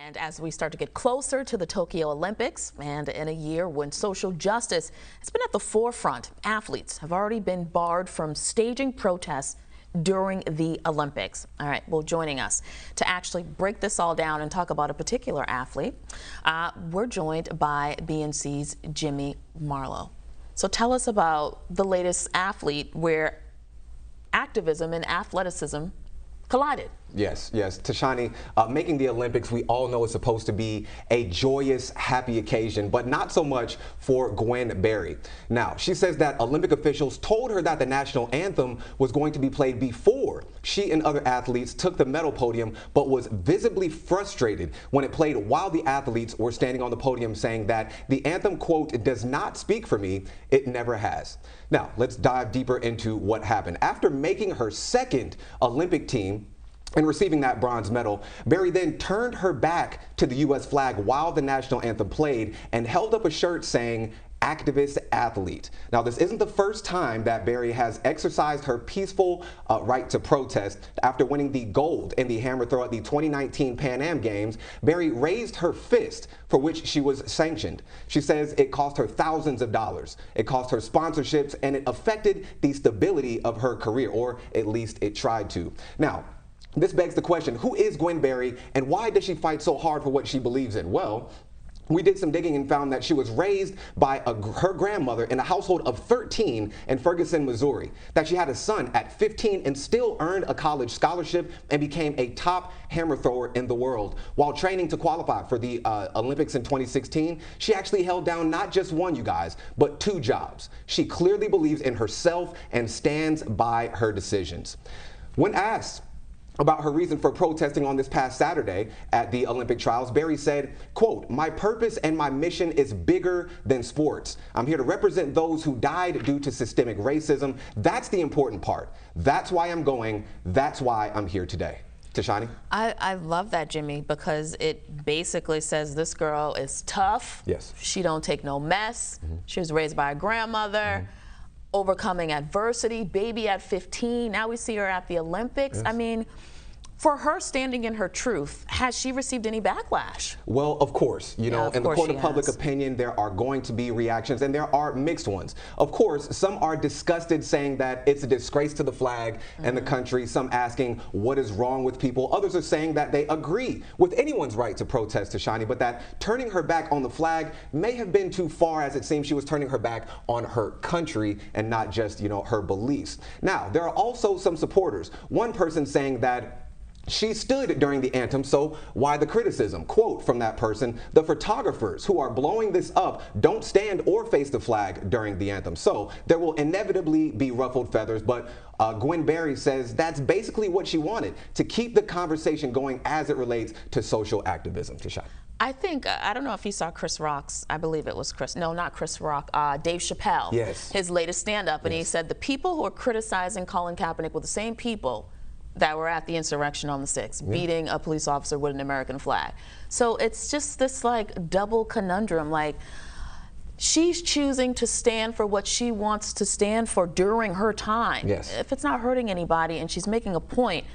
And as we start to get closer to the Tokyo Olympics, and in a year when social justice has been at the forefront, athletes have already been barred from staging protests during the Olympics. All right, well, joining us to actually break this all down and talk about a particular athlete, we're joined by BNC's Jimmy Marlowe. So tell us about the latest athlete where activism and athleticism collided. Yes. Tashani, making the Olympics, we all know is supposed to be a joyous, happy occasion, but not so much for Gwen Berry. Now, she says that Olympic officials told her that the national anthem was going to be played before she and other athletes took the medal podium, but was visibly frustrated when it played while the athletes were standing on the podium, saying that the anthem, quote, does not speak for me, it never has. Now, let's dive deeper into what happened. After making her second Olympic team and receiving that bronze medal, Berry then turned her back to the U.S. flag while the national anthem played and held up a shirt saying, "Activist Athlete." Now, this isn't the first time that Berry has exercised her peaceful right to protest. After winning the gold in the hammer throw at the 2019 Pan Am Games, Berry raised her fist, for which she was sanctioned. She says it cost her thousands of dollars. It cost her sponsorships, and it affected the stability of her career, or at least it tried to. Now, this begs the question, who is Gwen Berry and why does she fight so hard for what she believes in? Well, we did some digging and found that she was raised by her grandmother in a household of 13 in Ferguson, Missouri, that she had a son at 15 and still earned a college scholarship and became a top hammer thrower in the world. While training to qualify for the Olympics in 2016, she actually held down not just one, you guys, but two jobs. She clearly believes in herself and stands by her decisions. When asked about her reason for protesting on this past Saturday at the Olympic trials, Berry said, quote, "My purpose and my mission is bigger than sports. I'm here to represent those who died due to systemic racism. That's the important part. That's why I'm going. That's why I'm here today." Tashani? I love that, Jimmy, because it basically says this girl is tough. Yes. She don't take no mess. She was raised by a grandmother. Overcoming adversity, baby at 15. Now we see her at the Olympics. Yes. I mean, for her standing in her truth, has she received any backlash? Well, of course, in the court of public opinion, there are going to be reactions, and there are mixed ones. Of course, some are disgusted, saying that it's a disgrace to the flag and the country, some asking what is wrong with people. Others are saying that they agree with anyone's right to protest, Tashani, but that turning her back on the flag may have been too far, as it seems she was turning her back on her country and not just, her beliefs. Now, there are also some supporters. One person saying that she stood during the anthem, so why the criticism? Quote from that person, "The photographers who are blowing this up don't stand or face the flag during the anthem. So there will inevitably be ruffled feathers," but Gwen Berry says that's basically what she wanted, to keep the conversation going as it relates to social activism. Tashani? I think, I don't know if you saw Chris Rock's, I believe it was not Chris Rock, Dave Chappelle, yes, his latest stand-up, and he said the people who are criticizing Colin Kaepernick were the same people that were at the insurrection on the 6th, beating a police officer with an American flag. So it's just this like double conundrum, like she's choosing to stand for what she wants to stand for during her time. Yes. If it's not hurting anybody and she's making a point,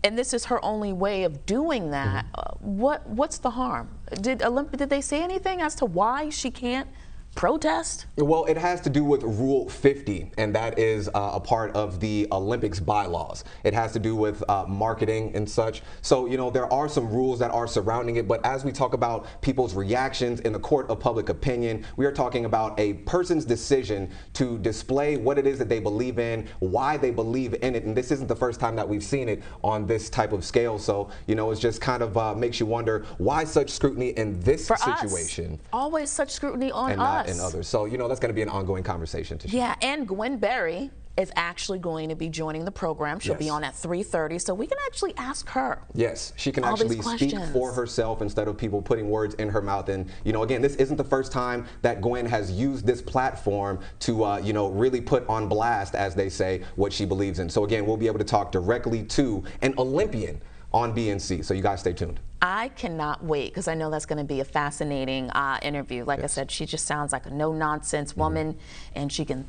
and this is her only way of doing that, what's the harm? Did they say anything as to why she can't protest? Well, it has to do with Rule 50, and that is a part of the Olympics bylaws. It has to do with marketing and such. So, there are some rules that are surrounding it, but as we talk about people's reactions in the court of public opinion, we are talking about a person's decision to display what it is that they believe in, why they believe in it, and this isn't the first time that we've seen it on this type of scale. So, it's just kind of makes you wonder why such scrutiny in this situation. Always such scrutiny on us. And others. So, that's going to be an ongoing conversation. Yeah, and Gwen Berry is actually going to be joining the program. She'll be on at 3:30, so we can actually ask her. Yes, she can actually speak for herself instead of people putting words in her mouth. And, again, this isn't the first time that Gwen has used this platform to, really put on blast, as they say, what she believes in. So, again, we'll be able to talk directly to an Olympian on BNC. So you guys stay tuned. I cannot wait, because I know that's going to be a fascinating interview. Like I said, she just sounds like a no-nonsense woman, and she can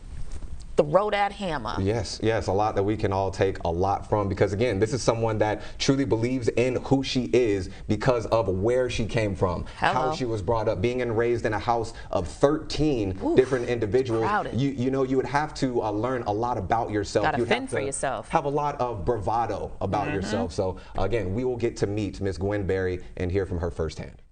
throw that hammer. Yes, yes, a lot that we can all take a lot from, because again, this is someone that truly believes in who she is because of where she came from, how she was brought up, being raised in a house of 13 different individuals. You know, you would have to learn a lot about yourself. Gotta fend for yourself. Have a lot of bravado about yourself. So again, we will get to meet Miss Gwen Berry and hear from her firsthand.